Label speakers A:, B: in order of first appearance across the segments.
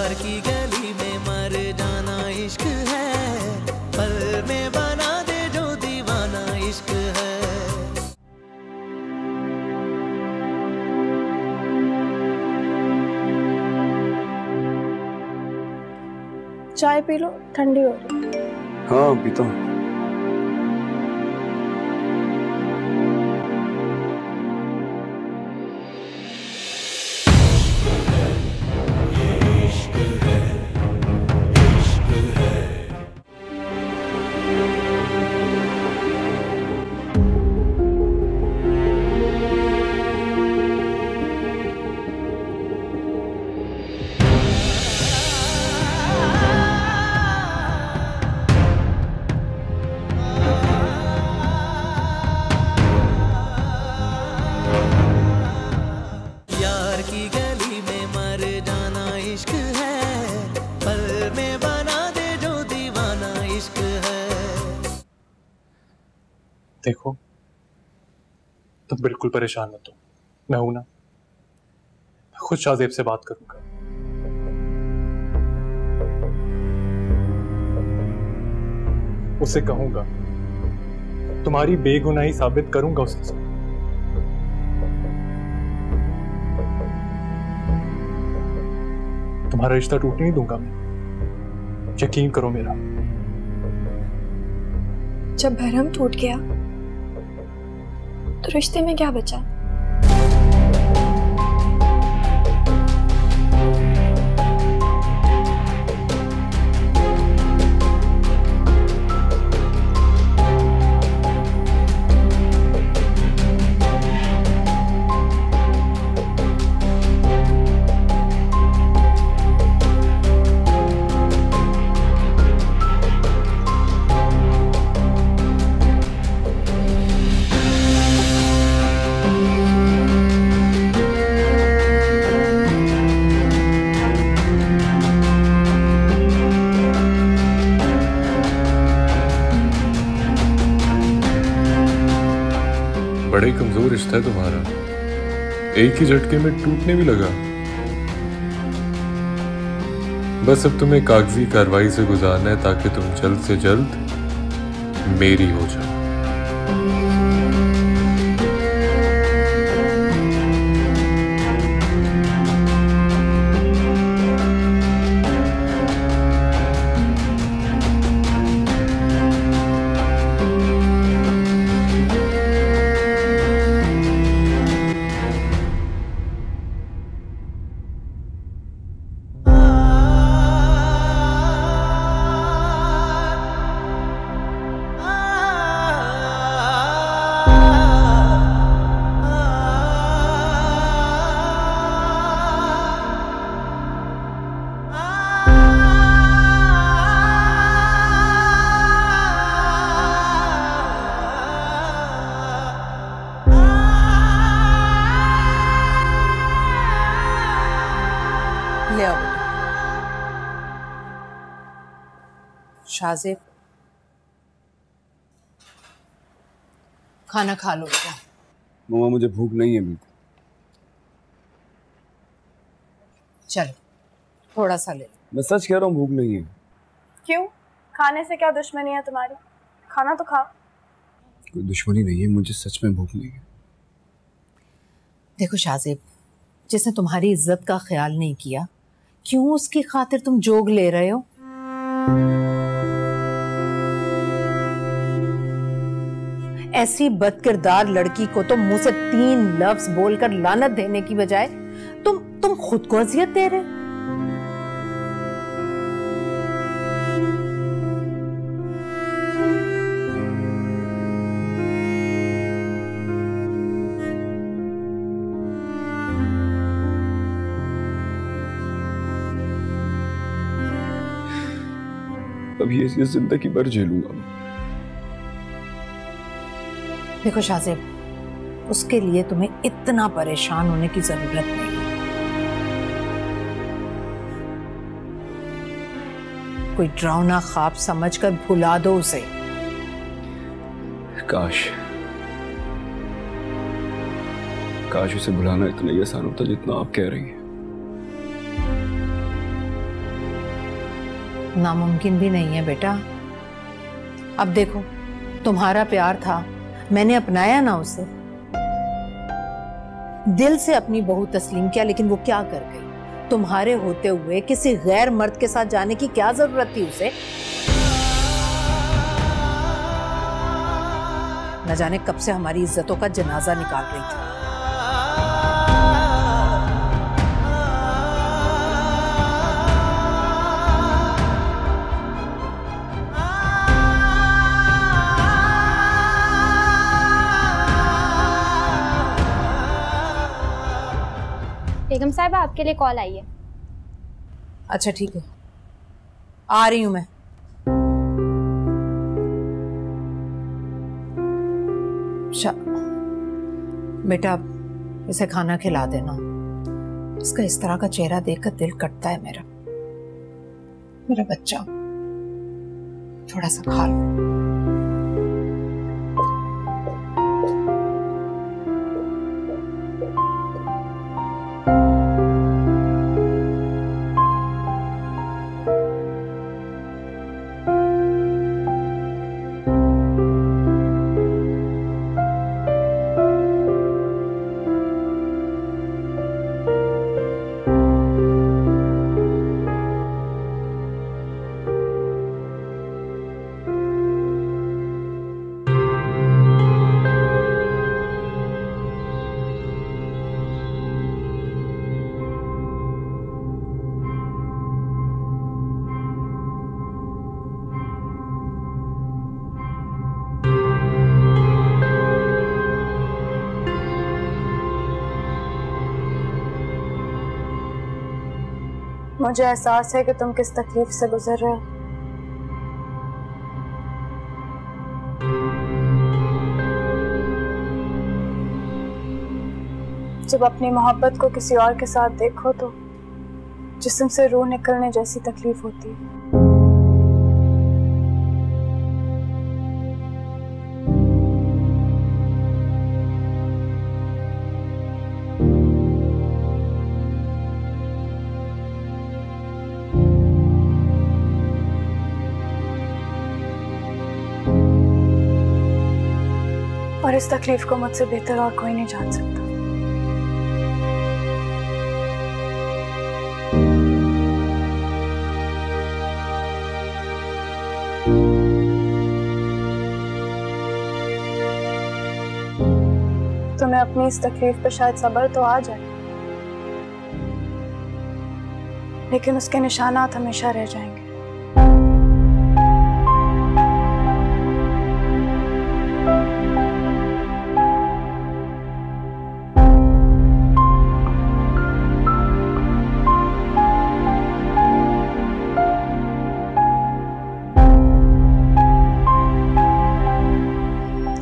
A: यार की गली में मर जाना इश्क है, पल में बना दे जो दीवाना इश्क है।
B: चाय पी लो, ठंडी हो रही।
C: हाँ पीता हूँ।
A: यार की गली में मर जाना इश्क है, पल में बना दे जो दीवाना इश्क है।
D: देखो तुम बिल्कुल परेशान मत हो, मैं हूं ना। मैं खुद शाहजेब से बात करूंगा। उससे कहूंगा, तुम्हारी बेगुनाही साबित करूंगा उसके साथ। तुम्हारा रिश्ता टूटने नहीं दूंगा मैं, यकीन करो मेरा।
B: जब भरम टूट गया तो रिश्ते में क्या बचा?
E: बड़े कमजोर रिश्ता है तुम्हारा, एक ही झटके में टूटने भी लगा। बस अब तुम्हें कागजी कार्रवाई से गुजारना है ताकि तुम जल्द से जल्द मेरी हो जाओ।
F: ले आओ बेटा। शाहजेब खाना खा लो बेटा।
C: मम्मा मुझे भूख नहीं है बिल्कुल।
F: चलो थोड़ा सा ले लो।
C: मैं सच कह रहा हूँ, भूख नहीं है।
B: क्यों? खाने से क्या दुश्मनी है तुम्हारी? खाना तो खाओ।
C: कोई दुश्मनी नहीं है, मुझे सच में भूख नहीं है।
F: देखो शाहजेब, जिसने तुम्हारी इज्जत का ख्याल नहीं किया, क्यों उसकी खातिर तुम जोग ले रहे हो? ऐसी बदकिरदार लड़की को तो मुंह से 3 लफ्ज बोलकर लानत देने की बजाय तुम खुद को अजियत दे रहे हो।
C: अब ये जिंदगी भर झेलूंगा।
F: देखो शाहजेब, उसके लिए तुम्हें इतना परेशान होने की जरूरत नहीं। कोई डरावना ख्वाब समझकर भुला दो उसे।
C: काश उसे भुलाना इतना ही आसान होता जितना आप कह रही हैं।
F: नामुमकिन भी नहीं है बेटा। अब देखो, तुम्हारा प्यार था, मैंने अपनाया ना उसे, दिल से अपनी बहू तस्लीम किया, लेकिन वो क्या कर गई? तुम्हारे होते हुए किसी गैर मर्द के साथ जाने की क्या जरूरत थी उसे? न जाने कब से हमारी इज्जतों का जनाजा निकाल रही थी।
G: बेगम साहिबा, आपके लिए कॉल आई है।
F: अच्छा ठीक है, आ रही हूं मैं। बेटा इसे खाना खिला देना, इसका इस तरह का चेहरा देखकर दिल कटता है मेरा। मेरा बच्चा थोड़ा सा खा लो।
B: मुझे एहसास है कि तुम किस तकलीफ से गुजर रहे हो। जब अपनी मोहब्बत को किसी और के साथ देखो तो जिस्म से रूह निकलने जैसी तकलीफ होती है। और इस तकलीफ को मुझसे बेहतर और कोई नहीं जान सकता। तुम्हें अपनी इस तकलीफ पे शायद सब्र तो आ जाए, लेकिन उसके निशानात हमेशा रह जाएंगे।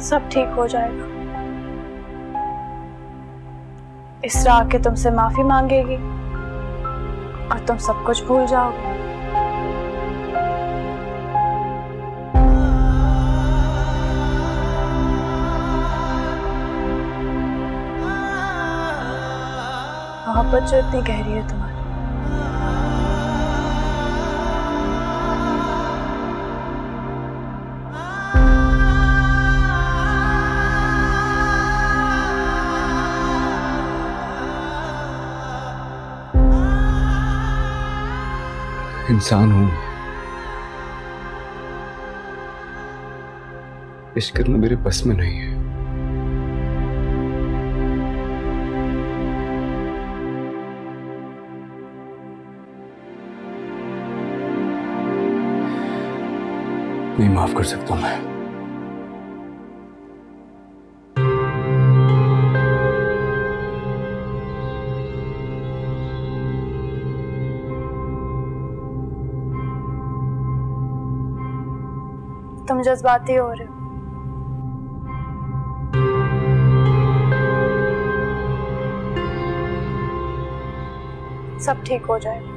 B: सब ठीक हो जाएगा। इसरा आके तुमसे माफी मांगेगी और तुम सब कुछ भूल जाओगे। मोहब्बत जो इतनी गहरी है तुम्हारी,
C: इंसान हूं, इश्क करना मेरे बस में नहीं है। नहीं माफ कर सकता मैं।
B: तुम जज्बाती हो रहे हो। सब ठीक हो जाएगा।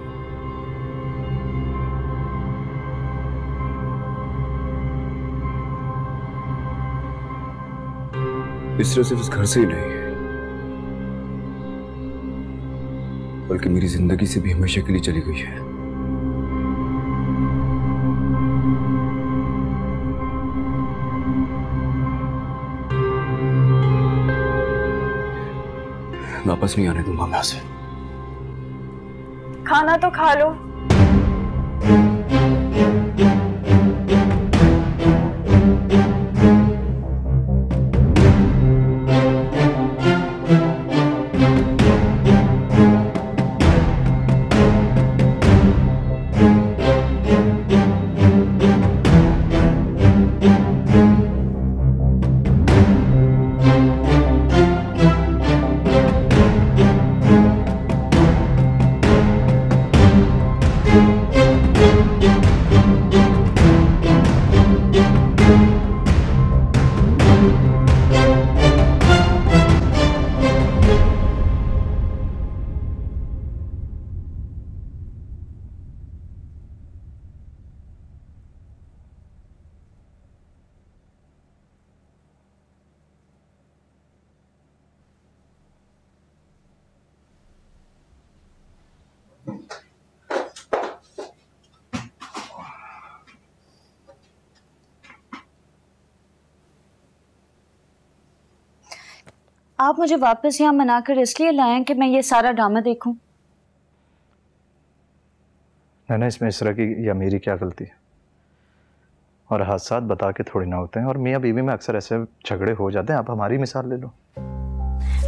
C: इस तरह सिर्फ इस घर से ही नहीं है, बल्कि मेरी जिंदगी से भी हमेशा के लिए चली गई है। वापस नहीं आने दूंगा मैं यहाँ से।
B: खाना तो खा लो।
H: आप मुझे वापस यहाँ मनाकर इसलिए लाए कि मैं ये सारा ड्रामा देखूं?
I: ना इसमें इसरा की या मेरी क्या गलती है? और हादसात बता के थोड़ी ना होते हैं, और मियाँ बीवी में अक्सर ऐसे झगड़े हो जाते हैं। आप हमारी मिसाल ले लो।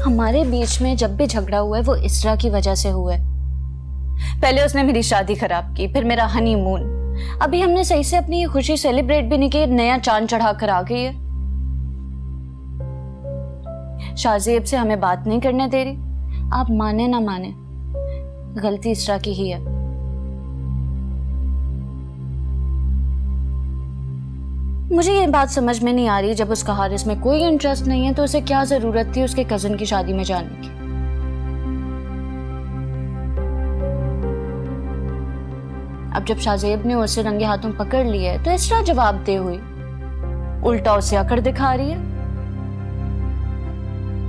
H: हमारे बीच में जब भी झगड़ा हुआ है वो इसरा की वजह से हुआ है। पहले उसने मेरी शादी खराब की, फिर मेरा हनीमून। अभी हमने सही से अपनी ये खुशी सेलिब्रेट भी नहीं की, नया चांद चढ़ा कर आ गई है। शाहजेब से हमें बात नहीं करने दे रही। आप माने ना माने, गलती इसरा की ही है। मुझे ये बात समझ में नहीं आ रही, जब उसका हारिस में कोई इंटरेस्ट नहीं है तो उसे क्या जरूरत थी उसके कजन की शादी में जाने की। अब जब शाहजेब ने उसे रंगे हाथों पकड़ लिया है तो इसरा जवाब दे हुई उल्टा उसे आकर दिखा रही है।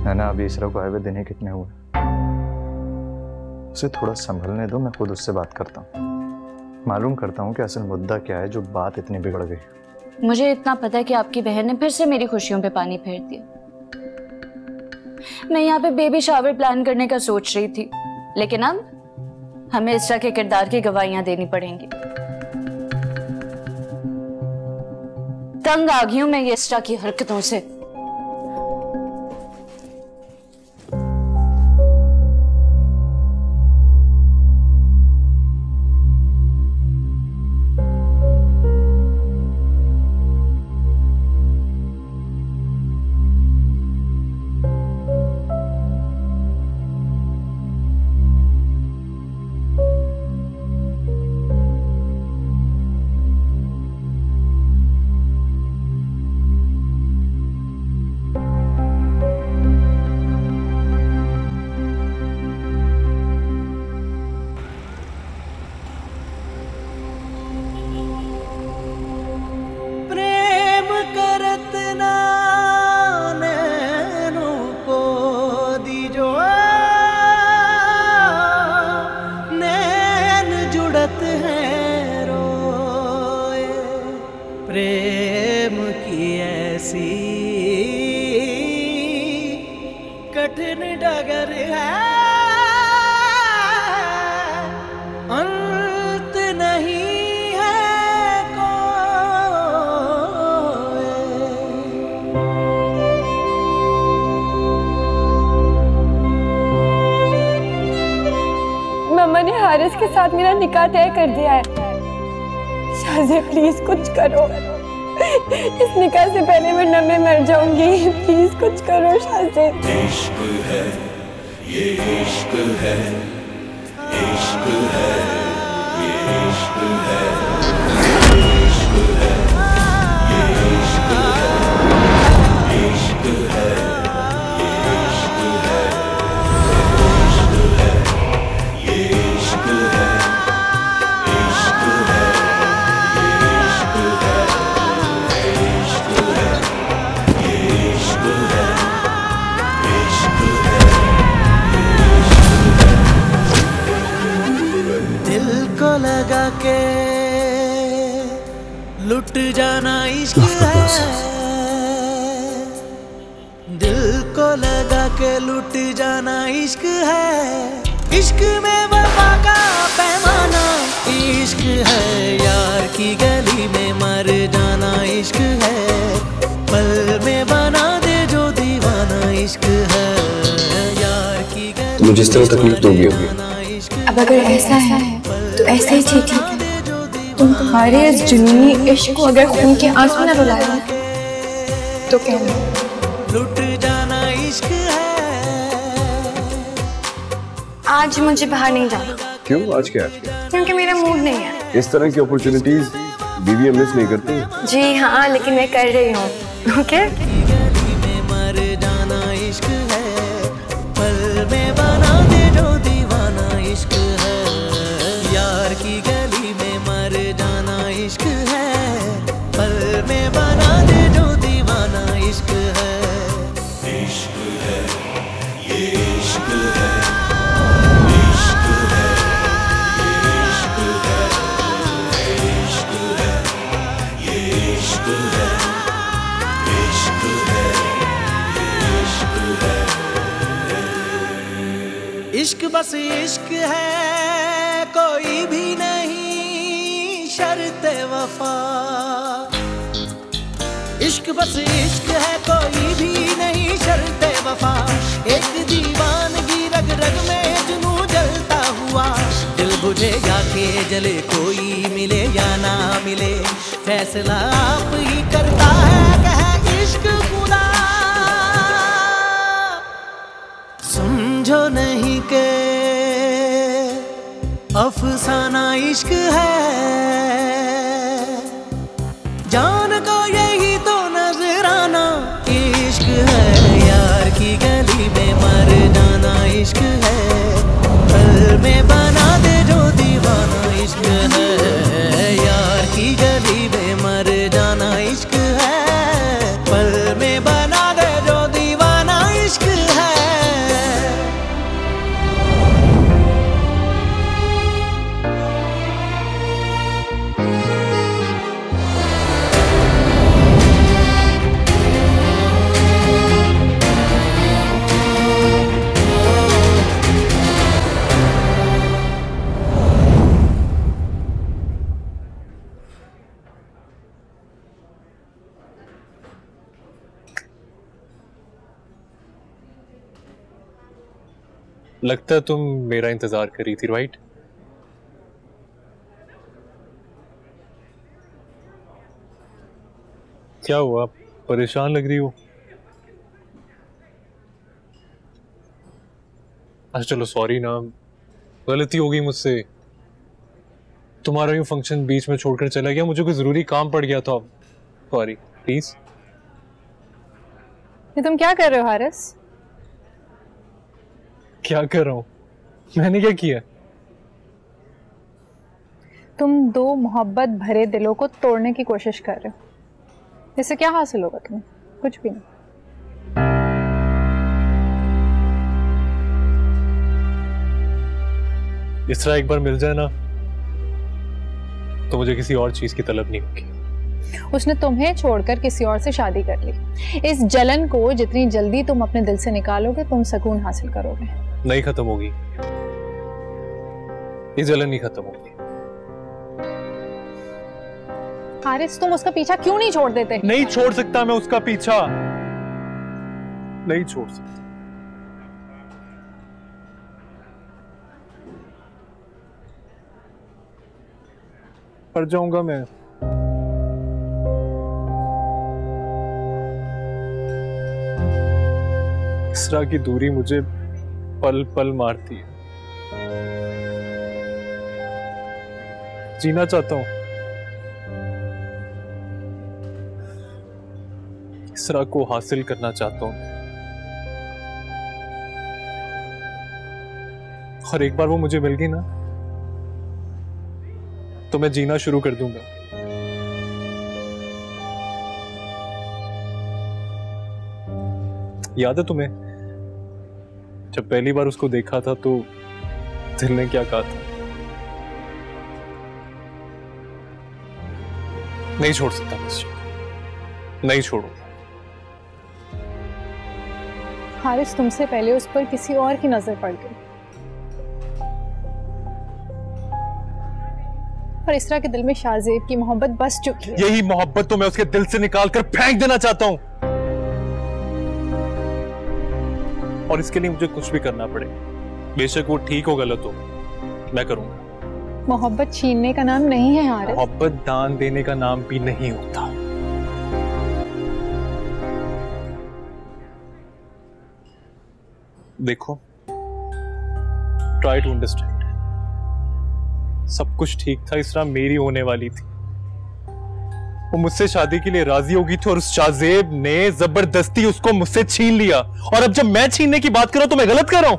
I: ना अभी इसरा को आए हुए दिन ही कितने हुए, उसे थोड़ा संभलने दो। मैं खुद उससे बात करता हूँ, मालूम करता हूँ कि असल मुद्दा क्या है जो बात इतनी बिगड़ गई।
H: मुझे इतना पता है कि आपकी बहन ने फिर से मेरी खुशियों पे पानी फेर दिया। मैं यहाँ पे बेबी शावर प्लान करने का सोच रही थी, लेकिन अब हमें इसरा के किरदार की गवाहियां देनी पड़ेंगी। तंग आ गई हूं मैं ये इसरा की हरकतों से।
A: प्रेम की ऐसी कठिन डगर है, अंत नहीं है कोई।
B: मम्मा ने हारिस के साथ मेरा निकाह तय कर दिया है। शाहजेब प्लीज कुछ करो, इस निकाह से पहले वरना मैं मर जाऊंगी। प्लीज कुछ करो शाहजेब।
J: इश्क है ये, इश्क है, इश्क है ये, इश्क है, इश्क है ये, इश्क है, इश्क है ये, इश्क है, इश्क है ये, इश्क है, इश्क है
A: लगा के लुट जाना इश्क है, दिल को लगा के लुट जाना इश्क है, इश्क में वफा का पैमाना इश्क है, यार की गली में मर जाना इश्क है, पल में बना दे जो दीवाना इश्क है, यार की गली
C: तुम जिस तरह तकलीफ दोगी अभी,
B: अब अगर ऐसा है तो ऐसे ही ठीक है। तुम तुम्हारे इस जुनूनी इश्क को अगर खून के आंसू न रुलाए तो कहना
A: लुट जाना इश्क है।
B: आज मुझे बाहर नहीं जाना।
C: क्यों? आज क्या?
B: क्योंकि मेरा मूड नहीं है।
C: इस तरह की अपॉर्चुनिटीज बीवी मिस नहीं करती।
B: जी हाँ, लेकिन मैं कर रही हूँ। ओके?
A: गली में मर जाना इश्क है, पल में बना दे जो दीवाना इश्क है, यार की गली में मर जाना इश्क है, पल में बना दे जो दीवाना इश्क है।
J: इश्क है, ये इश्क है, इश्क है, ये इश्क है, इश्क है, ये इश्क है, इश्क है, ये इश्क है।
A: इश्क बस इश्क है, कोई भी नहीं शर्ते वफा। इश्क बस इश्क है, कोई भी नहीं शर्ते वफा। एक दीवानगी रग रग में जुनू जलता हुआ, दिल बुझे या के जले, कोई मिले या ना मिले, फैसला आप ही करता है, कहे इश्क खुदा। समझो नहीं के अफसाना इश्क है, जान को यही तो नजराना इश्क है, यार की गली में मर जाना इश्क है, पल में बना दे जो दीवाना इश्क है, यार की गली में मर जाना इश्क है, पल में बना दे जो दीवाना इश्क है।
D: लगता है तुम मेरा इंतजार कर रही थी, राइट? क्या हुआ, परेशान लग रही हो? अच्छा चलो सॉरी ना, गलती हो गई मुझसे। तुम्हारा यूं फंक्शन बीच में छोड़कर चला गया, मुझे कोई जरूरी काम पड़ गया था। Sorry, please.
B: ये तुम क्या कर रहे हो हारिस?
D: क्या कर रहा हूं? मैंने क्या किया?
B: तुम दो मोहब्बत भरे दिलों को तोड़ने की कोशिश कर रहे हो। इससे क्या हासिल होगा तुम्हें? कुछ भी नहीं।
D: इस तरह एक बार मिल जाए ना तो मुझे किसी और चीज की तलब नहीं होगी।
B: उसने तुम्हें छोड़कर किसी और से शादी कर ली। इस जलन को जितनी जल्दी तुम अपने दिल से निकालोगे, तुम सुकून हासिल करोगे।
D: नहीं खत्म होगी, ये जलन नहीं खत्म होगी।
B: हारिस, तुम उसका पीछा क्यों नहीं छोड़ देते?
D: नहीं छोड़ सकता मैं उसका पीछा, नहीं छोड़ सकता। पड़ जाऊंगा मैं। इसरा की दूरी मुझे पल पल मारती है। जीना चाहता हूं, इसरा को हासिल करना चाहता हूं, और एक बार वो मुझे मिल गई ना तो मैं जीना शुरू कर दूंगा। याद है तुम्हें जब पहली बार उसको देखा था तो दिल ने क्या कहा था? नहीं छोड़ सकता मैं इसे, नहीं छोड़ूंगा।
B: हारिस तुमसे पहले उस पर किसी और की नजर पड़ गई और इसरा के दिल में शाहजेब की मोहब्बत बस चुकी है।
D: यही मोहब्बत तो मैं उसके दिल से निकाल कर फेंक देना चाहता हूं, और इसके लिए मुझे कुछ भी करना पड़े, बेशक वो ठीक हो गलत हो, मैं करूंगा।
B: मोहब्बत छीनने का नाम नहीं है हारिस।
D: मोहब्बत दान देने का नाम भी नहीं होता। देखो, ट्राई टू अंडरस्टैंड। सब कुछ ठीक था, इसरा मेरी होने वाली थी, वो मुझसे शादी के लिए राजी होगी थी और उस शाहजेब ने जबरदस्ती उसको मुझसे छीन लिया। और अब जब मैं छीनने की बात कर रहा हूं तो मैं गलत कर रहा हूं?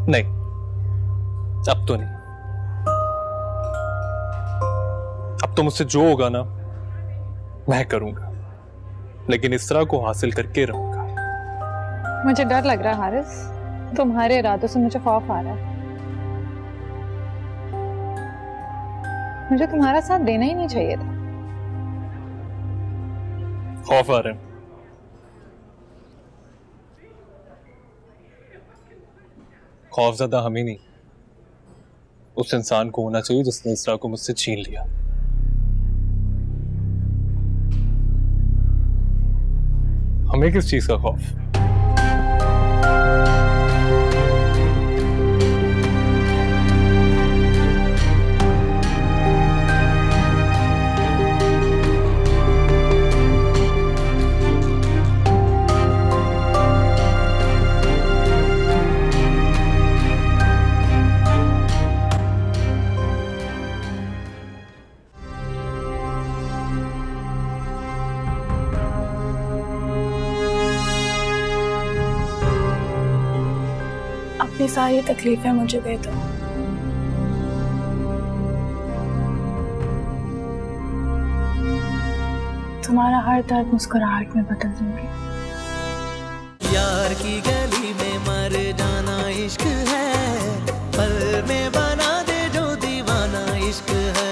D: नहीं, अब तो नहीं। अब तो मुझसे जो होगा ना मैं करूंगा, लेकिन इसरा को हासिल करके रहूंगा।
B: मुझे डर लग रहा है हारिस, तुम्हारे इरादों से मुझे खौफ आ रहा है। मुझे तुम्हारा साथ देना ही नहीं चाहिए था।
D: खौफ आ रहा है? खौफ ज्यादा हमें नहीं, उस इंसान को होना चाहिए जिसने इसरा को मुझसे छीन लिया। हमें किस चीज का खौफ?
B: अपनी सारी तकलीफें मुझे दे दो। तुम्हारा हर दर्द मुस्कुराहट में बदल दूंगी।
A: यार की गली में मर जाना इश्क है, पल में बना दे जो दीवाना इश्क है।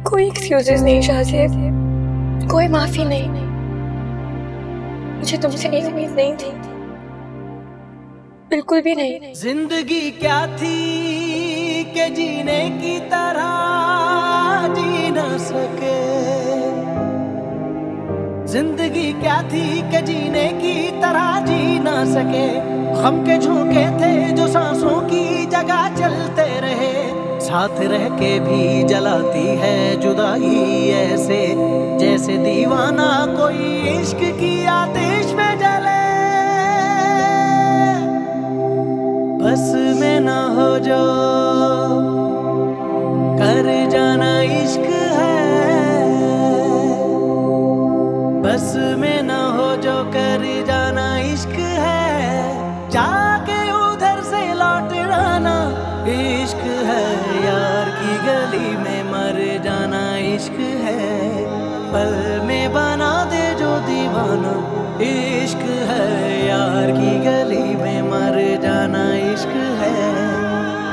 B: कोई एक्सक्यूजेस नहीं शाहजेब, कोई माफी नहीं। मुझे तुमसे ये उम्मीद नहीं थी, बिल्कुल भी नहीं।
A: जिंदगी क्या थी कि जीने की तरह जी न सके, जिंदगी क्या थी कि जीने की तरह जी न सके। हम के झोंके थे जो सांसों की जगह चलते रहे, साथ रह के भी जलाती है जुदाई ऐसे, जैसे दीवाना कोई इश्क की आतिश में जले। बस में ना हो जो कर जाना इश्क है, बस में ना हो जो कर जाना इश्क है। जाके उधर से लौट आना इश्क है, यार की गली में मर जाना इश्क है। पल में बना दे जो दीवाना इश्क है, यार की गली में मर जाना इश्क है।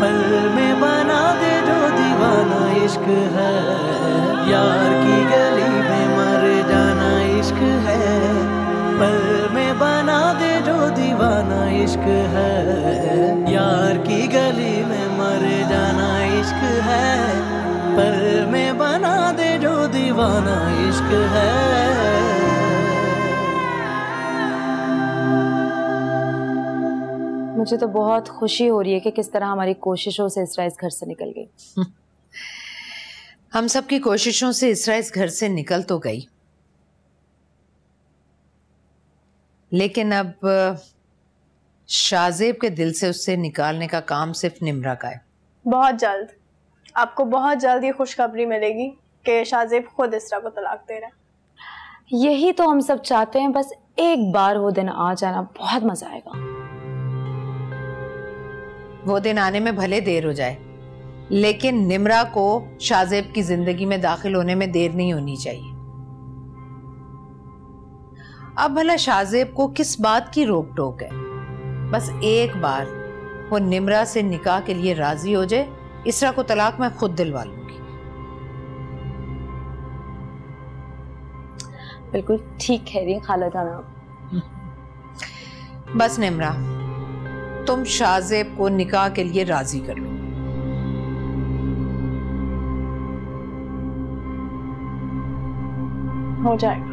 A: पल में बना दे जो दीवाना इश्क है, यार की गली में मर जाना इश्क है। पल में बना दे जो दीवाना इश्क है, यार की गली में मर जाना इश्क है। पल में बना दे जो दीवाना इश्क है।
H: मुझे तो बहुत खुशी हो रही है कि किस तरह हमारी कोशिशों से इसरा इस घर से निकल गई।
F: हम सब की कोशिशों से इसरा इस घर से निकल तो गई, लेकिन अब शाहजेब के दिल से उससे निकालने का काम सिर्फ निम्रा का है।
B: बहुत जल्द, आपको बहुत जल्द ये खुशखबरी मिलेगी कि शाहजेब खुद इसरा को तलाक दे रहा है।
H: यही तो हम सब चाहते हैं, बस एक बार वो दिन आ जाना, बहुत मजा आएगा।
F: वो दिन आने में भले देर हो जाए, लेकिन निम्रा को शाहजेब की जिंदगी में दाखिल होने में देर नहीं होनी चाहिए। अब भला शाहजेब को किस बात की रोक टोक है? बस एक बार वो निम्रा से निकाह के लिए राजी हो जाए, इसरा को तलाक मैं खुद दिलवा लूंगी।
H: बिल्कुल ठीक कह रही है खाला जान आप।
F: बस निम्रा, तुम शाहजेब को निकाह के लिए राजी कर लो।
B: हो जाएगा।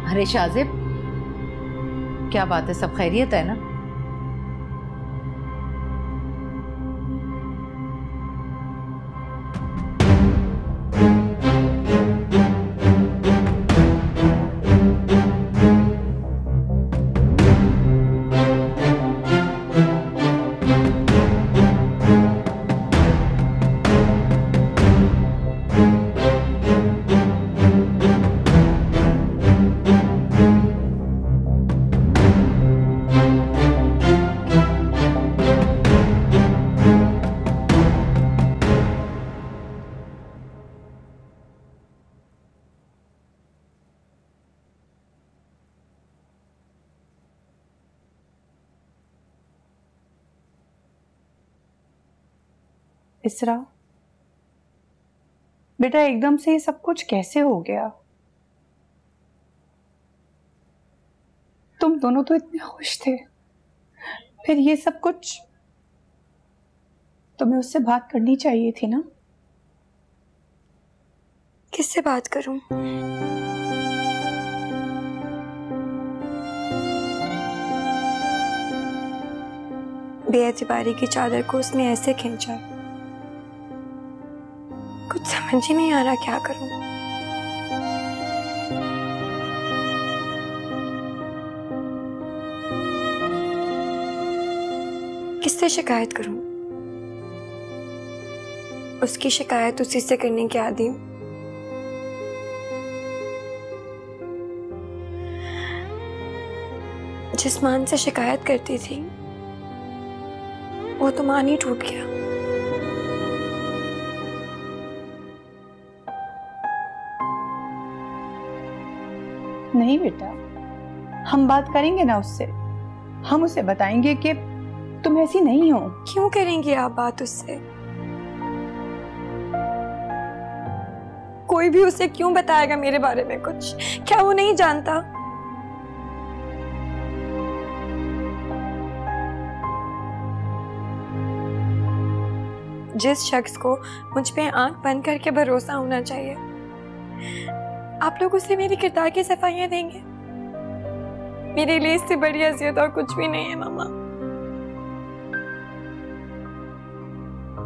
F: अरे शाहजेब, क्या बात है? सब खैरियत है ना?
B: इसरा बेटा, एकदम से ये सब कुछ कैसे हो गया? तुम दोनों तो इतने खुश थे, फिर ये सब कुछ? तुम्हें उससे बात करनी चाहिए थी ना।
K: किससे बात करूं? बेएतिबारी की चादर को उसने ऐसे खींचा, कुछ समझ ही नहीं आ रहा क्या करूं। किससे शिकायत करूं? उसकी शिकायत उसी से करने की आदी हूं। जिस मान से शिकायत करती थी वो तो मान ही टूट गया।
B: नहीं बेटा, हम बात करेंगे ना उससे। हम उसे बताएंगे कि तुम ऐसी नहीं हो।
K: क्यों करेंगे आप बात उससे? कोई भी उसे क्यों बताएगा मेरे बारे में कुछ? क्या वो नहीं जानता? जिस शख्स को मुझ पे आंख बंद करके भरोसा होना चाहिए, आप लोग उसे मेरे किरदार की सफाइयां देंगे? मेरे लिए इससे बड़ी अज़ियत और कुछ भी नहीं है मामा।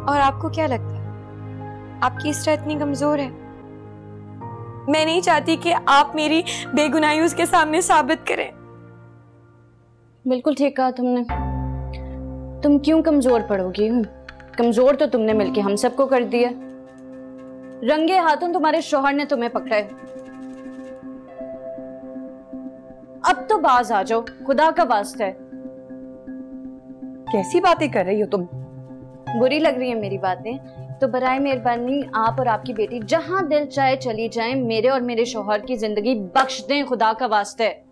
K: और आपको क्या लगता है आपकी इसरा इतनी कमजोर है? मैं नहीं चाहती कि आप मेरी बेगुनाही उसके सामने साबित करें।
H: बिल्कुल ठीक कहा तुमने। तुम क्यों कमजोर पड़ोगी? कमजोर तो तुमने मिलके हम सबको कर दिया। रंगे हाथों तुम्हारे शौहर ने तुम्हें पकड़ा है। अब तो बाज आ जाओ, खुदा का वास्ता है।
B: कैसी बातें कर रही हो तुम?
H: बुरी लग रही है मेरी बातें तो बराए मेहरबानी आप और आपकी बेटी जहां दिल चाहे चली जाएं, मेरे और मेरे शौहर की जिंदगी बख्श दें, खुदा का वास्ता है।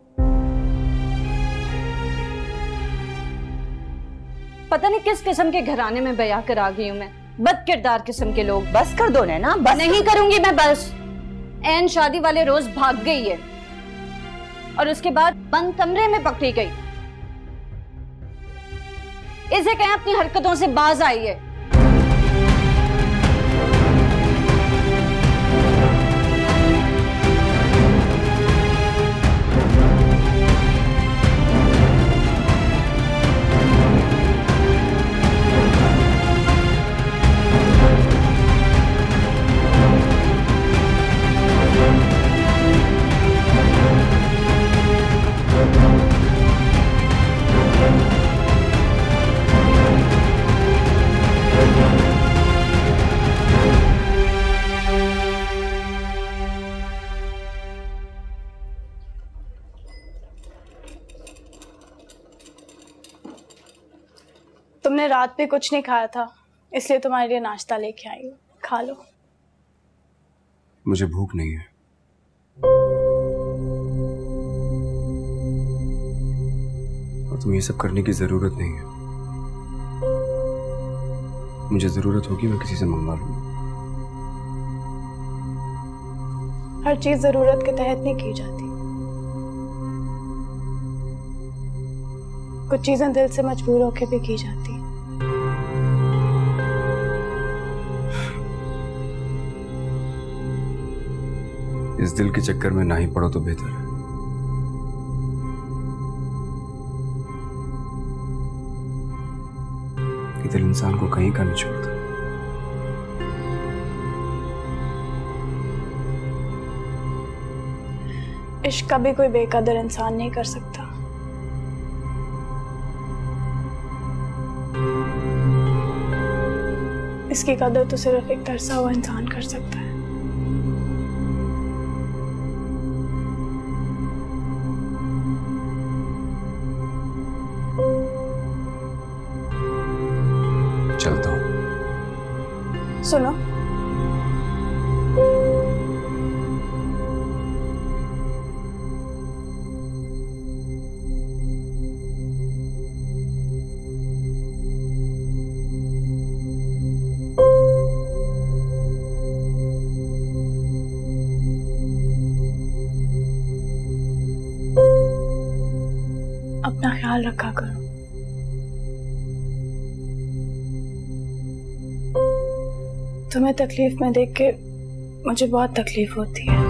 H: पता नहीं किस किस्म के घराने में बया कर आ गई हूं मैं। बद किरदार किस्म के लोग।
B: बस कर दो ना। बस
H: नहीं करूंगी मैं। बस ऐन शादी वाले रोज भाग गई है और उसके बाद बंद कमरे में पकड़ी गई। इसे कहें अपनी हरकतों से बाज आई है।
B: रात पे कुछ नहीं खाया था, इसलिए तुम्हारे लिए नाश्ता लेके आई हूँ, खा लो।
C: मुझे भूख नहीं है। और तुम्हें ये सब करने की जरूरत नहीं है। मुझे जरूरत होगी मैं किसी से मंगवा लूंगा।
B: हर चीज जरूरत के तहत नहीं की जाती। कुछ चीजें दिल से मजबूर होकर भी की जाती।
C: इस दिल के चक्कर में ना ही पड़ो तो बेहतर है। कि दिल इंसान को कहीं का नहीं छोड़ता।
B: इश्क का भी कोई बेकदर इंसान नहीं कर सकता। इसकी कदर तो सिर्फ एक तरसा हुआ इंसान कर सकता है।
C: चलता हूं।
B: सुनो, अपना ख्याल रखा करो। तुम्हें तकलीफ में देख के मुझे बहुत तकलीफ होती है।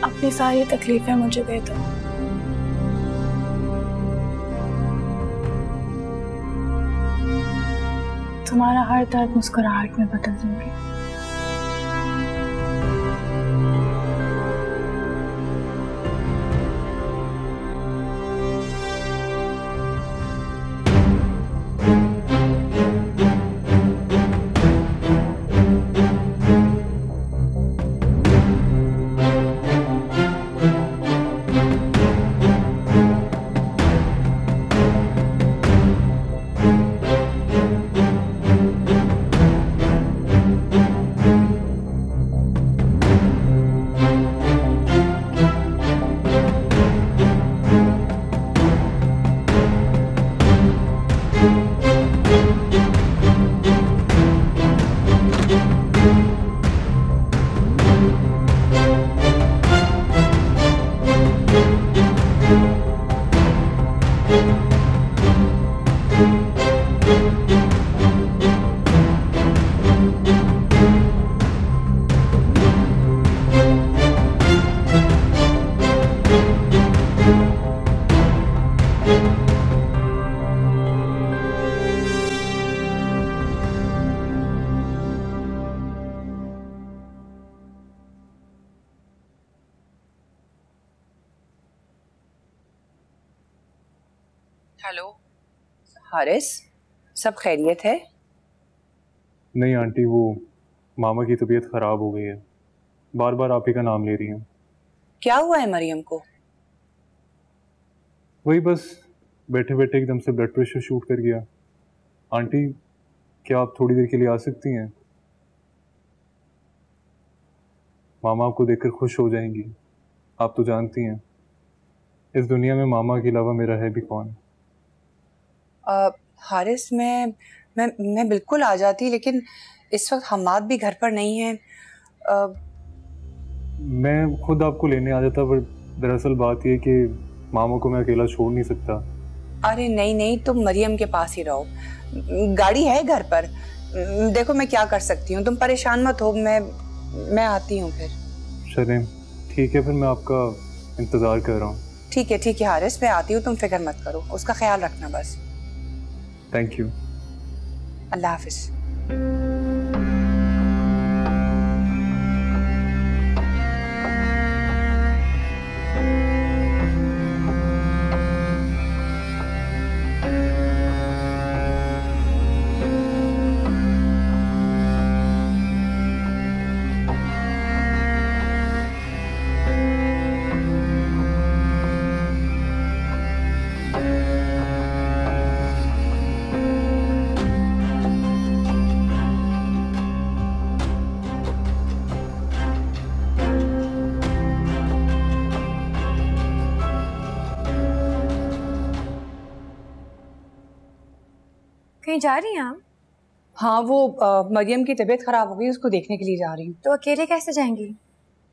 B: अपनी सारी तकलीफें मुझे दे दो। तुम्हारा हर दर्द मुस्कुराहट में बदल दूंगी।
F: हेलो हारिस, सब खैरियत है?
D: नहीं आंटी, वो मामा की तबीयत खराब हो गई है, बार बार आप ही का नाम ले रही हैं।
F: क्या हुआ है मरियम को?
D: वही बस बैठे बैठे एकदम से ब्लड प्रेशर शूट कर गया। आंटी, क्या आप थोड़ी देर के लिए आ सकती हैं? मामा आपको देखकर खुश हो जाएंगी। आप तो जानती हैं इस दुनिया में मामा के अलावा मेरा है भी कौन।
F: हारिस, मैं बिल्कुल आ जाती, लेकिन इस वक्त हमाद भी घर पर नहीं है।
D: मैं खुद आपको लेने आ जाता, पर दरअसल बात यह कि मामा को मैं अकेला छोड़ नहीं सकता।
F: अरे नहीं नहीं, तुम मरियम के पास ही रहो, गाड़ी है घर पर। देखो मैं क्या कर सकती हूँ, तुम परेशान मत हो, मैं आती हूँ फिर।
D: चलें ठीक है, फिर मैं आपका इंतज़ार कर रहा हूँ।
F: ठीक है हारिस, मैं आती हूँ, तुम फिक्र मत करो, उसका ख्याल रखना बस।
D: Thank you.
L: अल्लाह हाफिज।
K: कहीं जा रही हैं आप?
L: हाँ, वो मरियम की तबीयत खराब हो गई, उसको देखने के लिए जा रही हूँ।
K: तो अकेले कैसे जाएंगी?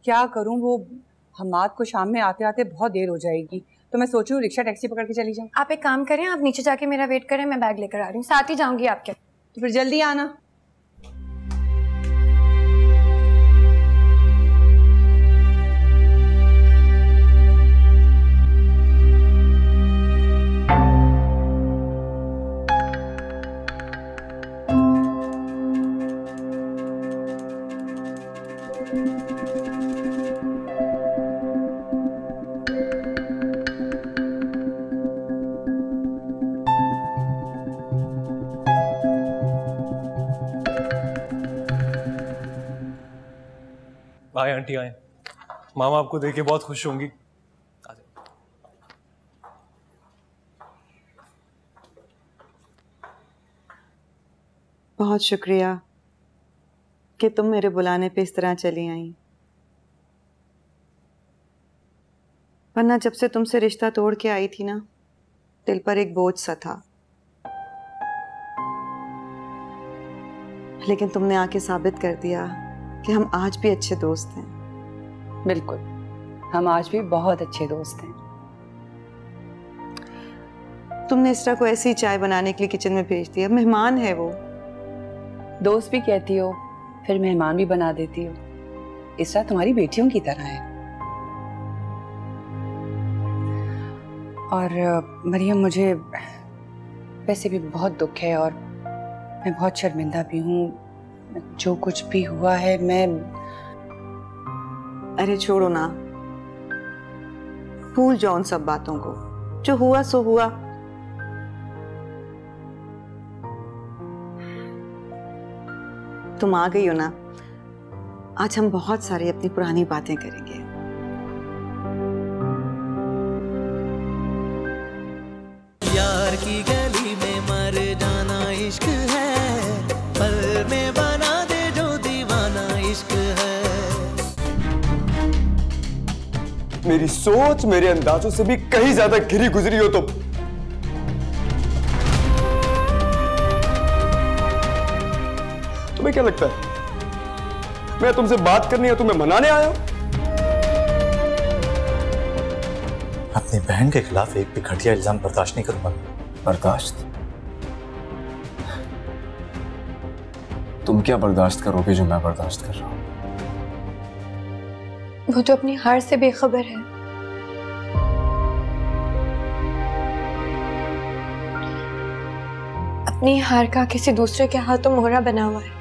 L: क्या करूँ, वो हमाद को शाम में आते आते बहुत देर हो जाएगी, तो मैं सोच रही हूँ रिक्शा टैक्सी पकड़ के चली जाऊँ।
K: आप एक काम करें, आप नीचे जाके मेरा वेट करें, मैं बैग लेकर आ रही हूँ, साथ ही जाऊंगी आपके।
L: तो फिर जल्दी आना।
D: आए आंटी आए, मामा आपको देख के बहुत खुश होंगी।
M: बहुत शुक्रिया कि तुम मेरे बुलाने पे इस तरह चली आई, वरना जब से तुमसे रिश्ता तोड़ के आई थी ना, दिल पर एक बोझ सा था। लेकिन तुमने आके साबित कर दिया कि हम आज भी अच्छे दोस्त हैं।
L: बिल्कुल, हम आज भी बहुत अच्छे दोस्त हैं।
M: तुमने इसरा को ऐसी चाय बनाने के लिए किचन में भेज दिया, मेहमान है वो।
L: दोस्त भी कहती हो, फिर मेहमान भी बना देती हो। इसरा तुम्हारी बेटियों की तरह है। और मरियम, मुझे वैसे भी बहुत दुख है और मैं बहुत शर्मिंदा भी हूँ। जो कुछ भी हुआ है मैं...
M: अरे छोड़ो ना, भूल जाओ उन सब बातों को। जो हुआ सो हुआ। तुम आ गई हो ना, आज हम बहुत सारी अपनी पुरानी बातें करेंगे।
A: यार की गली में मर जाना इश्क है, पल में बना दे जो दीवाना इश्क है।
C: मेरी सोच मेरे अंदाजों से भी कहीं ज्यादा घिरी गुजरी हो तुम। तुम्हें क्या लगता है मैं तुमसे बात करनी है तुम्हें मनाने आया हूं?
N: अपनी बहन के खिलाफ एक भी घटिया इल्जाम बर्दाश्त नहीं करूंगा।
C: बर्दाश्त? तुम क्या बर्दाश्त करोगे जो मैं बर्दाश्त कर रहा हूं?
K: वो तो अपनी हार से बेखबर है। अपनी हार का किसी दूसरे के हाथों मोहरा बना हुआ है।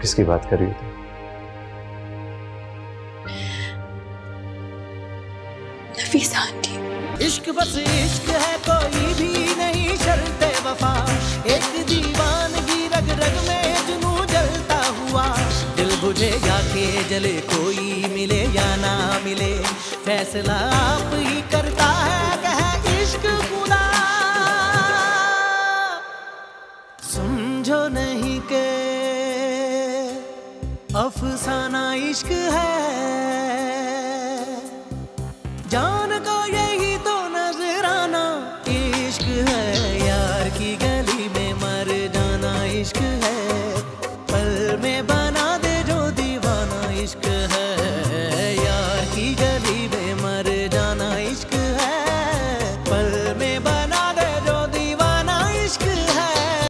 I: किसकी बात कर रही हो तुम?
K: नफीसा आंटी।
A: इश्क बस इश्क है, कोई भी नहीं शर्ते वफा। एक दीवानगी रग रग में जुनून जलता हुआ। दिल बुझे या के जले, कोई मिले या ना मिले, फैसला आप ही करता है कह इश्क खुदा। समझो नहीं के अफसाना इश्क है, जान को यही तो नजराना इश्क है। यार की गली में मर जाना इश्क है, पल में